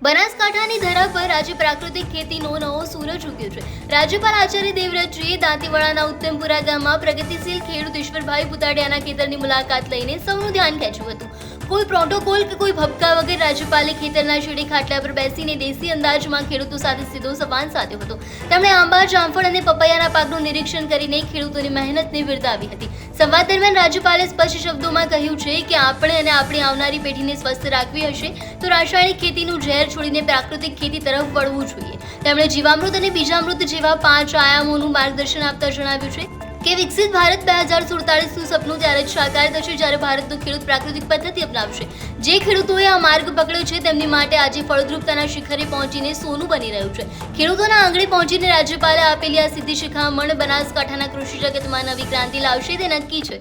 બનાસકાંઠાની ધરા પર આજે પ્રાકૃતિક ખેતીનો નવો સૂરજ ઉગ્યો છે। રાજ્યપાલ આચાર્ય દેવવ્રતજીએ દાંતીવાડાના ઉત્તમપુરા ગામમાં પ્રગતિશીલ ખેડૂત ઈશ્વરભાઈ ભુતાડિયાના ખેતરની મુલાકાત લઈને સૌનું ધ્યાન ખેંચ્યું હતું। કોઈ પ્રોટોકોલ કે કોઈ ભપકા વગર રાજ્યપાલે ખેતરના શેડે ખાટલા પર બેસીને દેશી અંદાજમાં ખેડૂતો સાથે સીધો સંવાદ સાધ્યો હતો। તેમણે આંબા, જામફળ અને પપૈયાના પાકનું નિરીક્ષણ કરીને ખેડૂતોની મહેનતને બિરદાવી હતી। સંવાદ દરમિયાન રાજ્યપાલે સ્પષ્ટ શબ્દોમાં કહ્યું છે કે આપણે અને આપણી આવનારી પેઢીને સ્વસ્થ રાખવી હશે તો રાસાયણિક ખેતીનું ઝેર છોડીને પ્રાકૃતિક ખેતી તરફ વળવું જોઈએ। તેમણે જીવામૃત અને બીજામૃત જેવા 5 આયામોનું માર્ગદર્શન આપતા જણાવ્યું છે કે વિકસિત ભારત 2047નું સપનું ત્યારે જ સાકાર થશે જ્યારે ભારતનો ખેડૂત પ્રાકૃતિક પદ્ધતિ અપનાવશે। જે ખેડૂતોએ આ માર્ગ પકડ્યો છે તેમની માટે આજે ફળદ્રુપતાના શિખરે પહોંચીને સોનું બની રહ્યું છે। ખેડૂતોના આંગણે પહોંચીને રાજ્યપાલે આપેલી આ સીધી શિખામણ બનાસકાંઠાના કૃષિ જગતમાં નવી ક્રાંતિ લાવશે તે નક્કી છે।